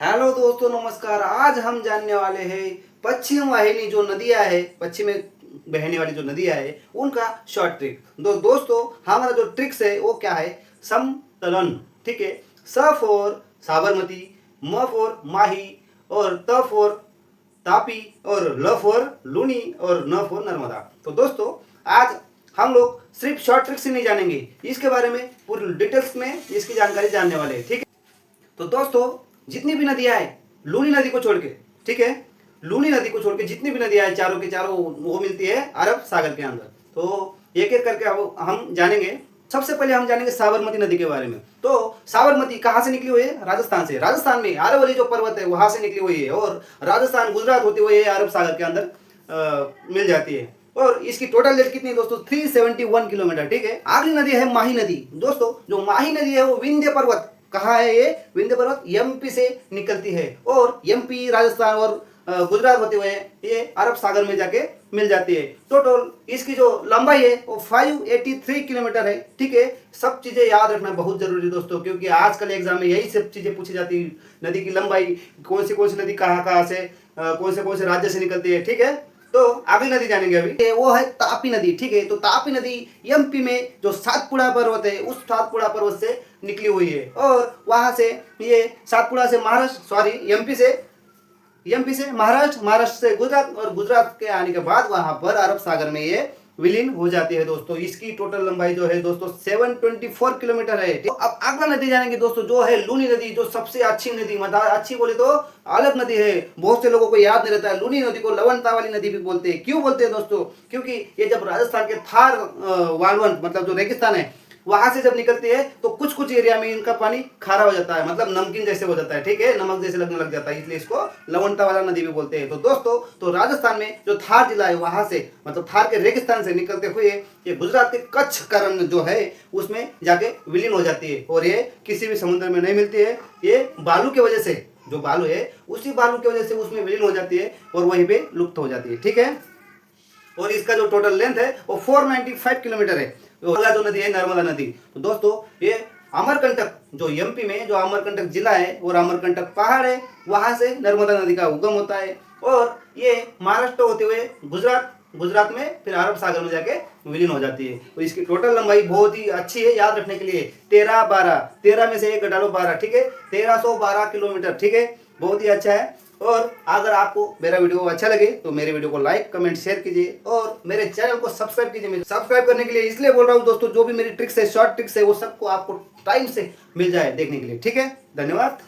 Hello दोस्तों, नमस्कार। आज हम जानने वाले हैं पश्चिम वाहिनी जो नदियां है, पश्चिम में बहने वाली जो नदियां है उनका शॉर्ट ट्रिक। दोस्तों, हमारा जो ट्रिक्स है वो क्या है? समतलन। ठीक है। स फॉर साबरमती, म फॉर माही, और त फॉर तापी, और ल फॉर लूनी, और न फॉर नर्मदा। तो दोस्तों, आज हम लोग सिर्फ शॉर्ट ट्रिक्स ही नहीं जानेंगे, इसके बारे में पूरी डिटेल्स में इसकी जानकारी जानने वाले हैं। ठीक है। तो दोस्तों, जितनी भी नदियां हैं लूनी नदी को छोड़ के, ठीक है, लूनी नदी को छोड़ के जितनी भी नदियां हैं चारों के चारों वो मिलती है अरब सागर के अंदर। तो एक एक करके हम जानेंगे। सबसे पहले हम जानेंगे साबरमती नदी के बारे में। तो साबरमती कहाँ से निकली हुई है? राजस्थान से। राजस्थान में आरावली जो पर्वत है वहां से निकली हुई है, और राजस्थान गुजरात होते हुए अरब सागर के अंदर मिल जाती है। और इसकी टोटल लेंथ कितनी है दोस्तों? 371 किलोमीटर। ठीक है। अगली नदी है माही नदी। दोस्तों, जो माही नदी है वो विंध्य पर्वत, कहाँ है ये? विंध्य पर्वत एमपी से निकलती है, और एमपी, राजस्थान और गुजरात होते हुए ये अरब सागर में जाके मिल जाती है। टोटल इसकी जो लंबाई है वो 583 किलोमीटर है। ठीक है। सब चीजें याद रखना बहुत जरूरी है दोस्तों, क्योंकि आजकल एग्जाम में यही सब चीजें पूछी जाती है। नदी की लंबाई, कौन सी नदी कहाँ कहाँ से, कौन से राज्य से निकलती है। ठीक है। तो अगली नदी जानेंगे अभी, वो है तापी नदी। ठीक है। तो तापी नदी एमपी में जो सातपुड़ा पर्वत है उस सातपुड़ा पर्वत से निकली हुई है, और वहां से ये सातपुड़ा से महाराष्ट्र, सॉरी एमपी से महाराष्ट्र, महाराष्ट्र से गुजरात, और गुजरात के आने के बाद वहां पर अरब सागर में ये विलीन हो जाती है। दोस्तों, इसकी टोटल लंबाई जो है दोस्तों 724 किलोमीटर है। तो अब अगला नदी जानेंगे दोस्तों, जो है लूनी नदी, जो सबसे अच्छी नदी, मतलब अच्छी बोले तो अलग नदी है। बहुत से लोगों को याद नहीं रहता है। लूनी नदी को लवणता वाली नदी भी बोलते हैं। क्यों बोलते हैं दोस्तों? क्योंकि ये जब राजस्थान के थार वालवन, मतलब जो रेगिस्तान है, वहां से जब निकलती है तो कुछ कुछ एरिया में इनका पानी खारा हो जाता है, मतलब नमकीन जैसे हो जाता है। ठीक है। नमक जैसे लगने लग जाता है, इसलिए इसको लवणता वाला नदी भी बोलते हैं। तो दोस्तों, तो राजस्थान में जो थार जिला है वहां से, मतलब थार के रेगिस्तान से निकलते हुए ये गुजरात के कच्छ का रंग जो है उसमें जाके विलीन हो जाती है, और ये किसी भी समुद्र में नहीं मिलती है। ये बालू की वजह से, जो बालू है उसी बालू की वजह से उसमें विलीन हो जाती है और वहीं पे लुप्त हो जाती है। ठीक है। और इसका जो टोटल लेंथ है वो 495 किलोमीटर है। अगला जो नदी है नर्मदा नदी। तो दोस्तों, ये अमरकंटक, जो एमपी में जो अमरकंटक जिला है और अमरकंटक पहाड़ है, वहां से नर्मदा नदी का उगम होता है, और ये महाराष्ट्र होते हुए गुजरात में फिर अरब सागर में जाके विलीन हो जाती है। तो इसकी टोटल लंबाई बहुत ही अच्छी है, याद रखने के लिए 13 में से एक घटा लो 12। ठीक है। 1312 किलोमीटर। ठीक है। बहुत ही अच्छा है। और अगर आपको मेरा वीडियो अच्छा लगे तो मेरे वीडियो को लाइक, कमेंट, शेयर कीजिए, और मेरे चैनल को सब्सक्राइब कीजिए। सब्सक्राइब करने के लिए इसलिए बोल रहा हूँ दोस्तों, जो भी मेरी ट्रिक्स है, शॉर्ट ट्रिक्स है, वो सबको आपको टाइम से मिल जाए देखने के लिए। ठीक है। धन्यवाद।